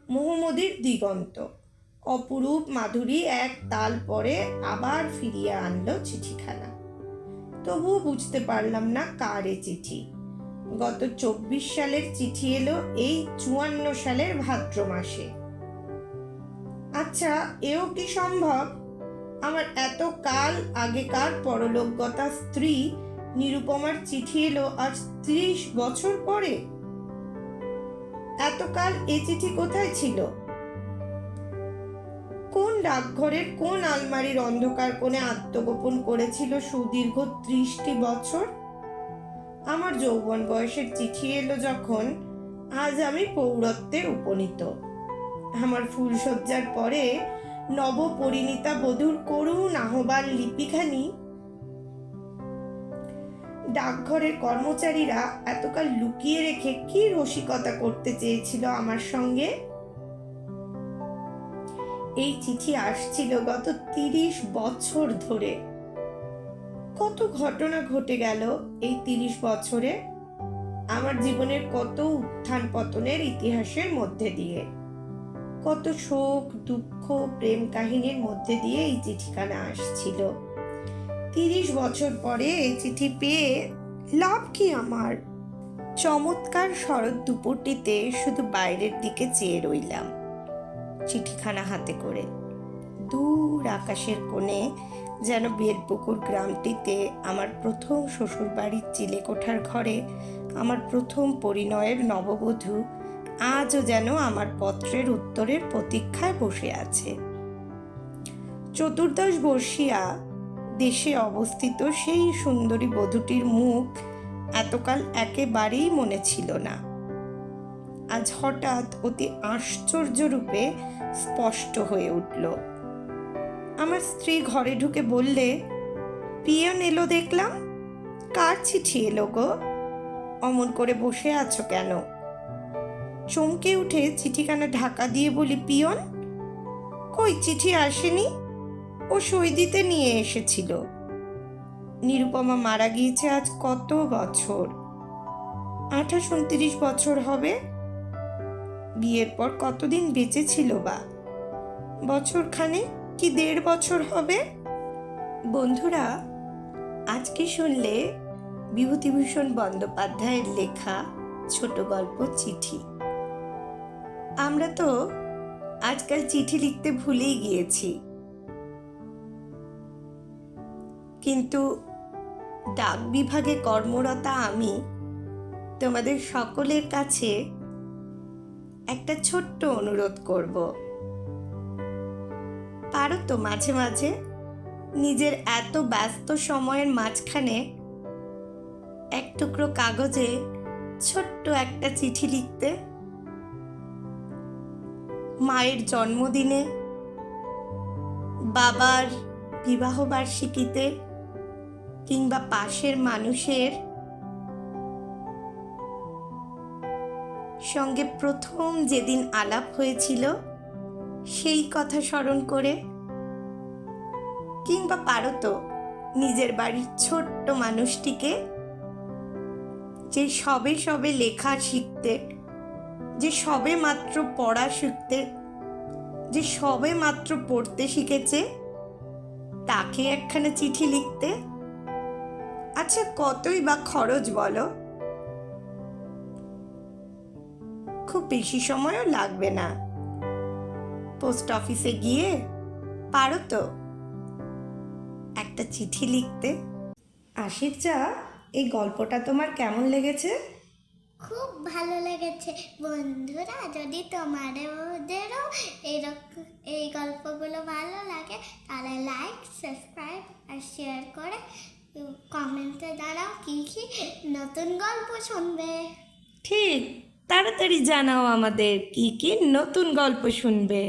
মোহাম্মদীর দিগন্ত। অপরূপ মাধুরী এক তাল পরে আবার ফিরিয়ে আনলো চিঠিখানা। তবুও বুঝতে পারলাম না কার এ চিঠি। গত 24 সালের চিঠি এলো এই 54 সালের ভাদ্র মাসে। আচ্ছা, এও কি সম্ভব? আমার এত কাল আগেকার পরলোকগতা স্ত্রী নিরুপমার চিঠি এলো আজ 30 বছর পরে। এতকাল এ চিঠি কোথায় ছিল? কোন ডাকঘরের কোন আলমারির অন্ধকার কোণে আত্মগোপন করেছিল সুদীর্ঘ 30টি বছর? আমার যৌবন বয়সের চিঠি এলো যখন, আজ আমি পৌরত্বে উপনীত। আমার ফুলশয্যার পরে নবপরিণীতা বধূর করুণ আহ্বান লিপিখানি ডাকঘরের কর্মচারীরা এতকাল লুকিয়ে রেখে কি রসিকতা করতে চেয়েছিল আমার সঙ্গে। এই চিঠি আসছিল গত 30 বছর ধরে। কত ঘটনা ঘটে গেল এই 30 বছরে, আমার জীবনের কত উত্থান পতনের ইতিহাসের মধ্যে দিয়ে, কত শোক দুঃখ প্রেম কাহিনীর মধ্যে দিয়ে এই চিঠিখানা আসছিল। 30 বছর পরে এই চিঠি পেয়ে লাভ কি আমার? চমৎকার শরৎ দুপুরটিতে শুধু বাইরের দিকে চেয়ে রইলাম, চিঠিখানা হাতে করে। দূর আকাশের কোণে যেন বেলপুকুর গ্রামটিতে আমার প্রথম শ্বশুরবাড়ির চিলেকোঠার ঘরে আমার প্রথম পরিণয়ের নববধূ আজও যেন আমার পত্রের উত্তরের প্রতীক্ষায় বসে আছে। 14 বর্ষীয়া দেশে অবস্থিত সেই সুন্দরী বধূটির মুখ এতকাল একেবারেই মনে ছিল না। আজ হঠাৎ অতি আশ্চর্য রূপে স্পষ্ট হয়ে উঠল। আমার স্ত্রী ঘরে ঢুকে বললে, পিয়ন এলো দেখলাম। কার চিঠি এলো গো? অমন করে বসে আছো কেন? চমকে উঠে চিঠিখানা ঢাকা দিয়ে বলি, পিয়ন? কই, চিঠি আসেনি। ও সই দিতে নিয়ে এসেছিল। নিরুপমা মারা গিয়েছে আজ কত বছর? 28-29 বছর হবে। বিয়ের পর কতদিন বেঁচে ছিল বা? বছরখানে কি 1.5 বছর হবে। বন্ধুরা, আজকে শুনলে বিভূতিভূষণ বন্দ্যোপাধ্যায়ের লেখা ছোট গল্প চিঠি। আমরা তো আজকাল চিঠি লিখতে ভুলেই গিয়েছি, কিন্তু ডাক বিভাগে কর্মরতা আমি তোমাদের সকলের কাছে একটা ছোট্ট অনুরোধ করব। পারো তো মাঝে মাঝে নিজের এত ব্যস্ত সময়ের মাঝখানে এক টুকরো কাগজে ছোট্ট একটা চিঠি লিখতে? মায়ের জন্মদিনে, বাবার বিবাহ বার্ষিকীতে, কিংবা পাশের মানুষের সঙ্গে প্রথম যেদিন আলাপ হয়েছিল সেই কথা স্মরণ করে। কিংবা পারো তো নিজের বাড়ির ছোট্ট মানুষটিকে, যে সবে সবে লেখা শিখতে, যে সবে মাত্র পড়া শিখতে, যে সবে মাত্র পড়তে শিখেছে, তাকে একখানা চিঠি লিখতে। আচ্ছা, কতই বা খরচ বলো? খুব বেশি সময়ও লাগবে না। পোস্ট অফিসে গিয়ে পারো তো একটা চিঠি লিখতে। আশির চা, এই গল্পটা তোমার কেমন লেগেছে? খুব ভালো লেগেছে। বন্ধুরা, যদি তোমাদেরও এই গল্পগুলো ভালো লাগে তাহলে লাইক, সাবস্ক্রাইব আর শেয়ার করে কমেন্টে দাঁড়াও কি কি নতুন গল্প শুনবে। ঠিক, তাড়াতাড়ি জানাও আমাদের কি কি নতুন গল্প শুনবে।